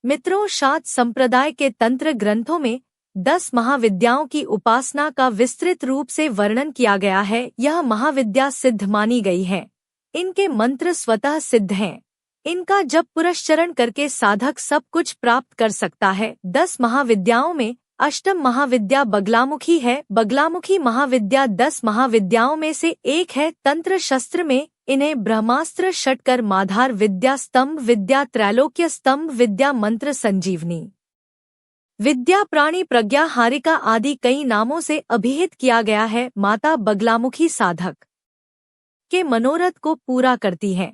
मित्रों, शाक्त संप्रदाय के तंत्र ग्रंथों में 10 महाविद्याओं की उपासना का विस्तृत रूप से वर्णन किया गया है। यह महाविद्या सिद्ध मानी गई है। इनके मंत्र स्वतः सिद्ध हैं। इनका जप पुरस्चरण करके साधक सब कुछ प्राप्त कर सकता है। 10 महाविद्याओं में अष्टम महाविद्या बगलामुखी है। बगलामुखी महाविद्या 10 महाविद्याओं में से एक है। तंत्र शस्त्र में इन्हें ब्रह्मास्त्र, षटकर, माधार विद्या, स्तंभ विद्या, त्रैलोक्य स्तंभ विद्या, मंत्र संजीवनी विद्या, प्राणी प्रज्ञा, हारिका आदि कई नामों से अभिहित किया गया है। माता बगलामुखी साधक के मनोरथ को पूरा करती है।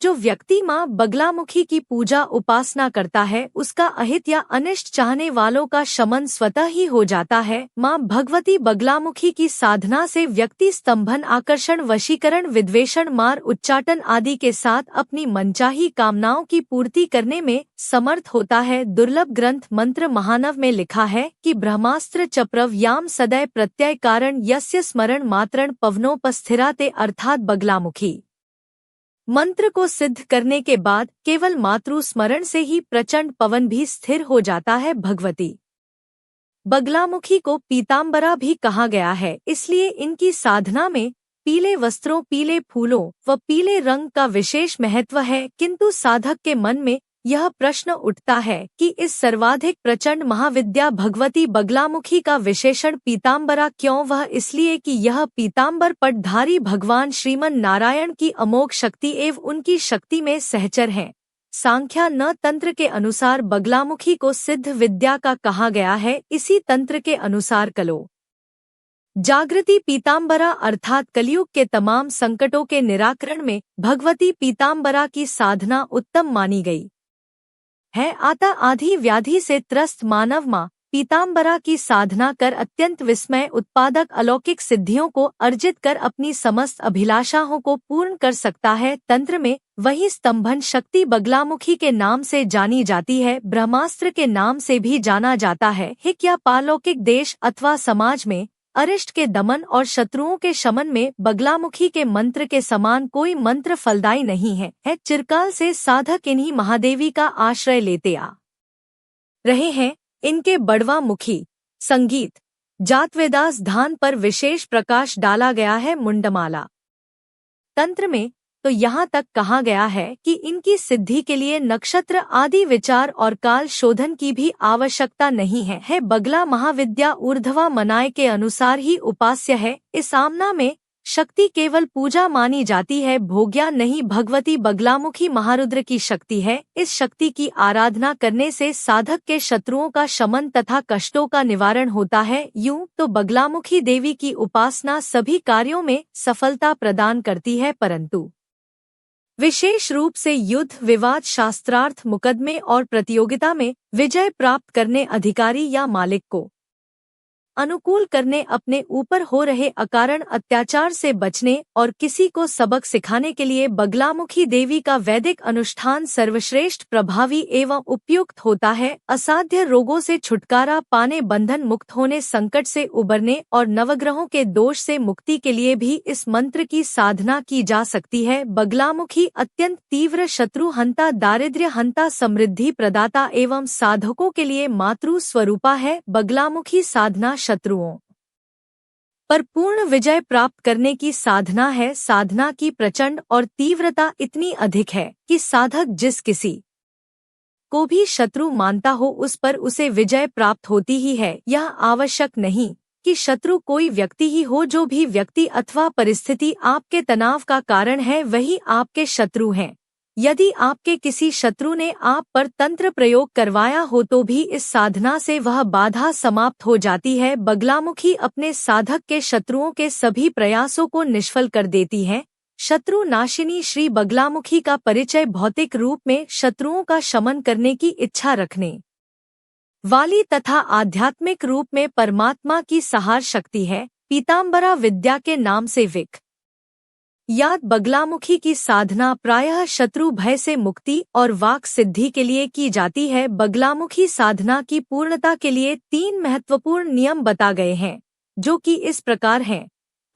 जो व्यक्ति माँ बगलामुखी की पूजा उपासना करता है, उसका अहित या अनिष्ट चाहने वालों का शमन स्वतः ही हो जाता है। माँ भगवती बगलामुखी की साधना से व्यक्ति स्तंभन, आकर्षण, वशीकरण, विद्वेषण, मार, उच्चाटन आदि के साथ अपनी मनचाही कामनाओं की पूर्ति करने में समर्थ होता है। दुर्लभ ग्रंथ मंत्र महानव में लिखा है कि ब्रह्मास्त्र चप्रव याम सदैव प्रत्यय कारण यस्य स्मरण मात्रण पवनोपस्थिराते, अर्थात बगलामुखी मंत्र को सिद्ध करने के बाद केवल मातृ स्मरण से ही प्रचंड पवन भी स्थिर हो जाता है। भगवती बगलामुखी को पीताम्बरा भी कहा गया है, इसलिए इनकी साधना में पीले वस्त्रों, पीले फूलों व पीले रंग का विशेष महत्व है। किंतु साधक के मन में यह प्रश्न उठता है कि इस सर्वाधिक प्रचंड महाविद्या भगवती बगलामुखी का विशेषण पीताम्बरा क्यों? वह इसलिए कि यह पीताम्बर पटधारी भगवान श्रीमन नारायण की अमोघ शक्ति एवं उनकी शक्ति में सहचर है। सांख्या न तंत्र के अनुसार बगलामुखी को सिद्ध विद्या का कहा गया है। इसी तंत्र के अनुसार कलो जागृति पीताम्बरा अर्थात कलयुग के तमाम संकटों के निराकरण में भगवती पीताम्बरा की साधना उत्तम मानी गई है। आता आधी व्याधि से त्रस्त मानव माँ पीताम्बरा की साधना कर अत्यंत विस्मय उत्पादक अलौकिक सिद्धियों को अर्जित कर अपनी समस्त अभिलाषाओं को पूर्ण कर सकता है। तंत्र में वही स्तंभन शक्ति बगलामुखी के नाम से जानी जाती है। ब्रह्मास्त्र के नाम से भी जाना जाता है। हिक या पारलौकिक देश अथवा समाज में अरिष्ट के दमन और शत्रुओं के शमन में बगलामुखी के मंत्र के समान कोई मंत्र फलदायी नहीं है। चिरकाल से साधक इन्हीं महादेवी का आश्रय लेते आ रहे हैं। इनके बड़वा मुखी संगीत जातवेदास धान पर विशेष प्रकाश डाला गया है। मुंडमाला तंत्र में तो यहाँ तक कहा गया है कि इनकी सिद्धि के लिए नक्षत्र आदि विचार और काल शोधन की भी आवश्यकता नहीं है। बगला महाविद्या ऊर्ध्वा मनाय के अनुसार ही उपास्य है। इस आमना में शक्ति केवल पूजा मानी जाती है, भोग्या नहीं। भगवती बगलामुखी महारुद्र की शक्ति है। इस शक्ति की आराधना करने से साधक के शत्रुओं का शमन तथा कष्टों का निवारण होता है। यूं तो बगलामुखी देवी की उपासना सभी कार्यों में सफलता प्रदान करती है, परंतु विशेष रूप से युद्ध, विवाद, शास्त्रार्थ, मुकदमे और प्रतियोगिता में विजय प्राप्त करने, अधिकारी या मालिक को अनुकूल करने, अपने ऊपर हो रहे अकारण अत्याचार से बचने और किसी को सबक सिखाने के लिए बगलामुखी देवी का वैदिक अनुष्ठान सर्वश्रेष्ठ, प्रभावी एवं उपयुक्त होता है। असाध्य रोगों से छुटकारा पाने, बंधन मुक्त होने, संकट से उबरने और नवग्रहों के दोष से मुक्ति के लिए भी इस मंत्र की साधना की जा सकती है। बगलामुखी अत्यंत तीव्र शत्रु हंता, दारिद्र्य हंता, समृद्धि प्रदाता एवं साधकों के लिए मातृ स्वरूपा है। बगलामुखी साधना शत्रुओं पर पूर्ण विजय प्राप्त करने की साधना है। साधना की प्रचंड और तीव्रता इतनी अधिक है कि साधक जिस किसी को भी शत्रु मानता हो उस पर उसे विजय प्राप्त होती ही है। यह आवश्यक नहीं कि शत्रु कोई व्यक्ति ही हो। जो भी व्यक्ति अथवा परिस्थिति आपके तनाव का कारण है, वही आपके शत्रु हैं। यदि आपके किसी शत्रु ने आप पर तंत्र प्रयोग करवाया हो तो भी इस साधना से वह बाधा समाप्त हो जाती है। बगलामुखी अपने साधक के शत्रुओं के सभी प्रयासों को निष्फल कर देती है। शत्रु नाशिनी श्री बगलामुखी का परिचय भौतिक रूप में शत्रुओं का शमन करने की इच्छा रखने वाली तथा आध्यात्मिक रूप में परमात्मा की सहार शक्ति है। पीताम्बरा विद्या के नाम से याद बगलामुखी की साधना प्रायः शत्रु भय से मुक्ति और वाक सिद्धि के लिए की जाती है। बगलामुखी साधना की पूर्णता के लिए 3 महत्वपूर्ण नियम बता गए हैं, जो कि इस प्रकार हैं।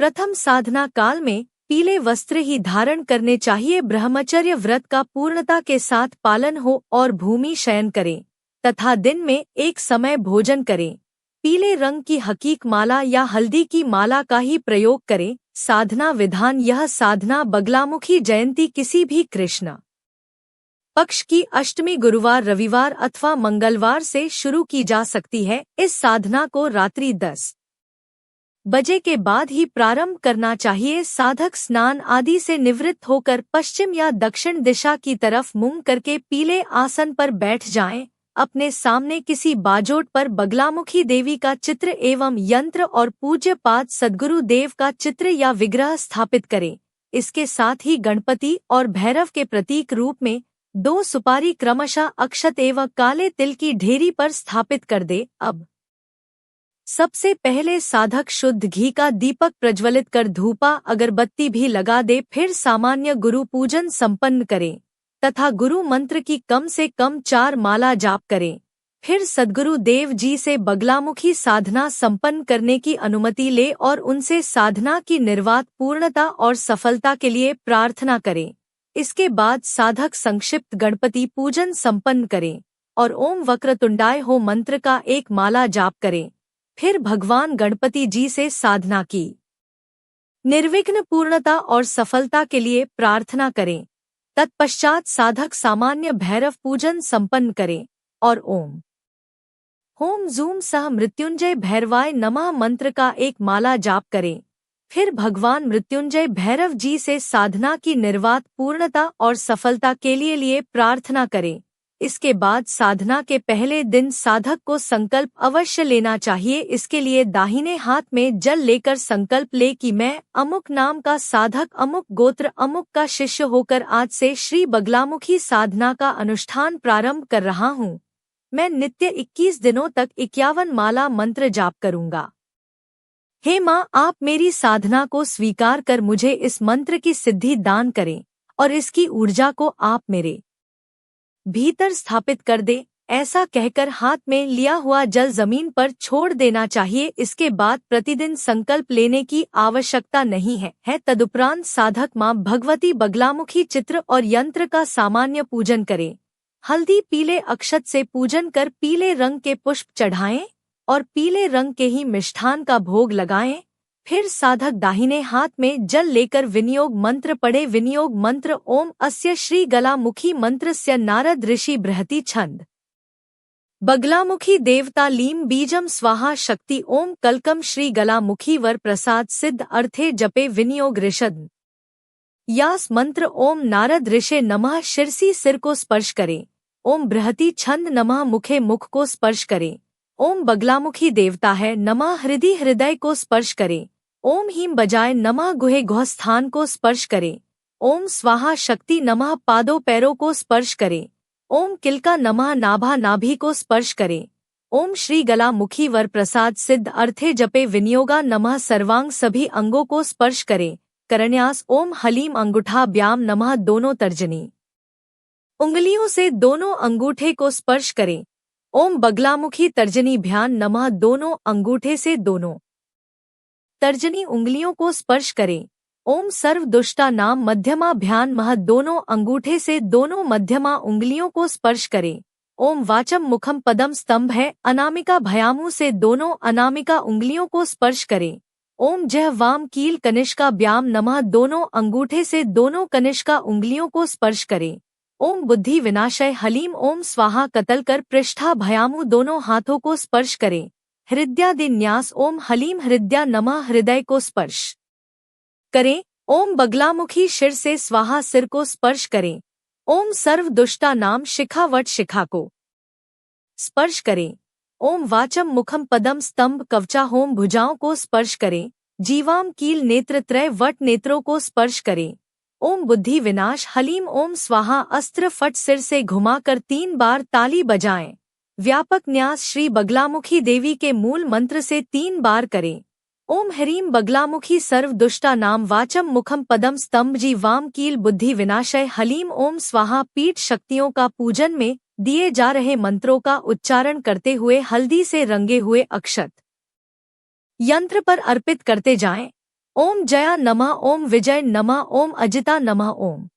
प्रथम, साधना काल में पीले वस्त्र ही धारण करने चाहिए। ब्रह्मचर्य व्रत का पूर्णता के साथ पालन हो और भूमि शयन करें। तथा दिन में एक समय भोजन करें। पीले रंग की हकीक माला या हल्दी की माला का ही प्रयोग करें। साधना विधान। यह साधना बगलामुखी जयंती किसी भी कृष्ण पक्ष की अष्टमी गुरुवार, रविवार अथवा मंगलवार से शुरू की जा सकती है। इस साधना को रात्रि 10 बजे के बाद ही प्रारंभ करना चाहिए। साधक स्नान आदि से निवृत्त होकर पश्चिम या दक्षिण दिशा की तरफ मुंह करके पीले आसन पर बैठ जाएं। अपने सामने किसी बाजोट पर बगलामुखी देवी का चित्र एवं यंत्र और पूज्य पाद सद्गुरु देव का चित्र या विग्रह स्थापित करें। इसके साथ ही गणपति और भैरव के प्रतीक रूप में 2 सुपारी क्रमशः अक्षत एवं काले तिल की ढेरी पर स्थापित कर दे। अब सबसे पहले साधक शुद्ध घी का दीपक प्रज्वलित कर धूपा अगरबत्ती भी लगा दे। फिर सामान्य गुरु पूजन संपन्न करें तथा गुरु मंत्र की कम से कम 4 माला जाप करें। फिर सद्गुरु देव जी से बगलामुखी साधना संपन्न करने की अनुमति ले और उनसे साधना की निर्वात पूर्णता और सफलता के लिए प्रार्थना करें। इसके बाद साधक संक्षिप्त गणपति पूजन संपन्न करें और ओम वक्रतुंडाय हो मंत्र का 1 माला जाप करें। फिर भगवान गणपति जी से साधना की निर्विघ्न पूर्णता और सफलता के लिए प्रार्थना करें। तत्पश्चात साधक सामान्य भैरव पूजन संपन्न करें और ओम होम जूम सह मृत्युंजय भैरवाय नमः मंत्र का 1 माला जाप करें। फिर भगवान मृत्युंजय भैरव जी से साधना की निर्वात पूर्णता और सफलता के लिए प्रार्थना करें। इसके बाद साधना के पहले दिन साधक को संकल्प अवश्य लेना चाहिए। इसके लिए दाहिने हाथ में जल लेकर संकल्प ले कि मैं अमुक नाम का साधक अमुक गोत्र अमुक का शिष्य होकर आज से श्री बगलामुखी साधना का अनुष्ठान प्रारंभ कर रहा हूँ। मैं नित्य 21 दिनों तक 51 माला मंत्र जाप करूँगा। हे माँ, आप मेरी साधना को स्वीकार कर मुझे इस मंत्र की सिद्धि दान करें और इसकी ऊर्जा को आप मेरे भीतर स्थापित कर दे। ऐसा कहकर हाथ में लिया हुआ जल जमीन पर छोड़ देना चाहिए। इसके बाद प्रतिदिन संकल्प लेने की आवश्यकता नहीं है। तदुपरांत साधक मां भगवती बगलामुखी चित्र और यंत्र का सामान्य पूजन करे। हल्दी पीले अक्षत से पूजन कर पीले रंग के पुष्प चढ़ाएं और पीले रंग के ही मिष्ठान का भोग लगाएं। फिर साधक दाहिने हाथ में जल लेकर विनियोग मंत्र पढ़े। विनियोग मंत्र ओम अस्य श्री गलामुखी मंत्रस्य नारद ऋषि बृहति छंद बगलामुखी देवता लीम बीजम स्वाहा शक्ति ओम कलकम श्री गलामुखी वर प्रसाद सिद्ध अर्थे जपे विनियोग ऋषद यास मंत्र ओम नारद ऋषे नमः शिरसी सिर को स्पर्श करे। ओम बृहति छंद नमः मुखे मुख को स्पर्श करे। ओम बगलामुखी देवता है नमः हृदय हृदय को स्पर्श करे। ओम हीम बजाय नमः गुहे गुह स्थान को स्पर्श करे। ओम स्वाहा शक्ति नमः पादों पैरों को स्पर्श करे। ओम किलका नमः नाभा नाभि को स्पर्श करे। ओम श्री गलामुखी वर प्रसाद सिद्ध अर्थे जपे विनियोगा नमः सर्वांग सभी अंगों को स्पर्श करे। करन्यास ओम हलीम अंगूठा ब्याम नमः दोनों तर्जनी उंगलियों से दोनों अंगूठे को स्पर्श करें। ओम बगलामुखी तर्जनी भ्यान नमः दोनों अंगूठे से दोनों तर्जनी उंगलियों को स्पर्श करें। ओम सर्व दुष्टा नाम मध्यमा भ्यान मह दोनों अंगूठे से दोनों मध्यमा उंगलियों को स्पर्श करें। ओम वाचम मुखम पदम स्तंभ है अनामिका भयामु से दोनों अनामिका उंगलियों को स्पर्श करें। ओम जह वाम कील कनिष्का ब्याम नमः दोनों अंगूठे से दोनों कनिष्का उंगलियों को स्पर्श करें। ओम बुद्धि विनाशय हलीम ओम स्वाहा कतल कर पृष्ठा भयामु दोनों हाथों को स्पर्श करें। हृदयादिन्यास ओम हलीम हृदया नमः हृदय को स्पर्श करें। ओम बगलामुखी शिर से स्वाहा सिर को स्पर्श करें। ओम सर्व दुष्टा नाम शिखा वट शिखा को स्पर्श करें। ओम वाचम मुखम पदम स्तंभ कवचा होम भुजाओं को स्पर्श करें। जीवाम कील नेत्र त्रय वट नेत्रों को स्पर्श करें। ओम बुद्धि विनाश हलीम ओम स्वाहा अस्त्र फट सिर से घुमाकर 3 बार ताली बजाएं। व्यापक न्यास श्री बगलामुखी देवी के मूल मंत्र से 3 बार करें। ओम ह्रीम बगलामुखी सर्व दुष्टा नाम वाचम मुखम पदम स्तंभ जी वाम कील बुद्धि विनाशय हलीम ओम स्वाहा पीठ शक्तियों का पूजन में दिए जा रहे मंत्रों का उच्चारण करते हुए हल्दी से रंगे हुए अक्षत यंत्र पर अर्पित करते जाएं। ओम जया नमः ओम विजय नमः ओम अजिता नमः ओम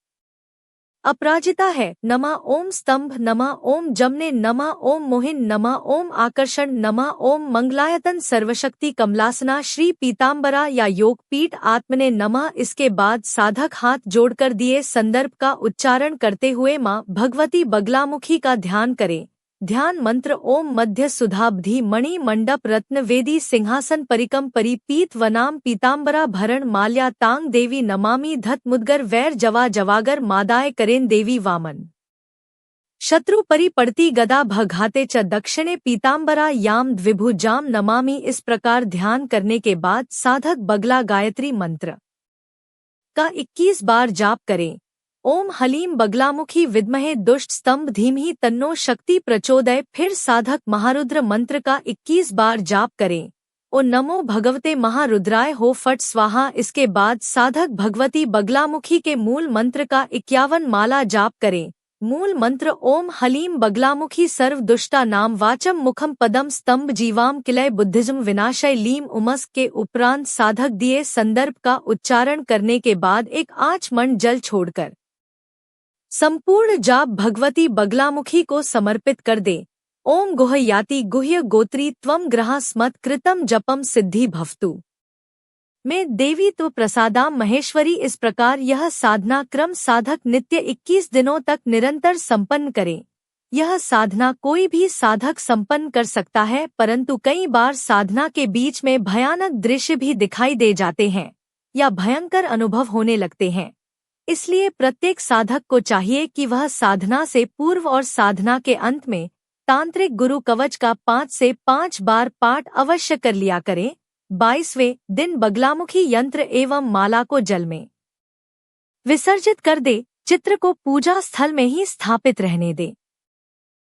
अपराजिता है। नमः ओम स्तंभ नमः ओम जमने नमः ओम मोहिन नमः ओम आकर्षण नमः ओम मंगलायतन सर्वशक्ति कमलासना श्री पीताम्बरा या योगपीठ आत्मने नमः। इसके बाद साधक हाथ जोड़कर दिए संदर्भ का उच्चारण करते हुए माँ भगवती बगलामुखी का ध्यान करें। ध्यान मंत्र ओम मध्य सुधाब्धि मणि मंडप रत्न वेदी सिंहासन परिकम परिपीत वनाम पीताम्बरा भरण माल्या तांग देवी नमामि धत मुदगर वैर जवा जवागर मादाय करेन देवी वामन शत्रु परि पड़ती गदा भघाते च दक्षिणे पीताम्बरा याम द्विभुजाम नमामि। इस प्रकार ध्यान करने के बाद साधक बगला गायत्री मंत्र का 21 बार जाप करें। ओम हलीम बगलामुखी विद्महे दुष्ट स्तंभ धीमहि तन्नो शक्ति प्रचोदय। फिर साधक महारुद्र मंत्र का 21 बार जाप करें। ओ नमो भगवते महारुद्राय हो फट स्वाहा। इसके बाद साधक भगवती बगलामुखी के मूल मंत्र का 51 माला जाप करें। मूल मंत्र ओम हलीम बगलामुखी सर्व दुष्टा नाम वाचम मुखम पदम स्तंभ जीवाम किलय बुद्धिज्म विनाशय लीम उमस के उपरांत साधक दिए संदर्भ का उच्चारण करने के बाद एक आचमन जल छोड़कर संपूर्ण जाप भगवती बगलामुखी को समर्पित कर दे। ओम गुह्याति गुह्य गोत्री त्वम ग्रहा स्मत् कृतम जपम सिद्धि भवतु में देवी तो प्रसादाम महेश्वरी। इस प्रकार यह साधना क्रम साधक नित्य 21 दिनों तक निरंतर संपन्न करे। यह साधना कोई भी साधक संपन्न कर सकता है, परंतु कई बार साधना के बीच में भयानक दृश्य भी दिखाई दे जाते हैं या भयंकर अनुभव होने लगते हैं। इसलिए प्रत्येक साधक को चाहिए कि वह साधना से पूर्व और साधना के अंत में तांत्रिक गुरु कवच का 5 से 5 बार पाठ अवश्य कर लिया करें। 22वें दिन बगलामुखी यंत्र एवं माला को जल में विसर्जित कर दे। चित्र को पूजा स्थल में ही स्थापित रहने दे।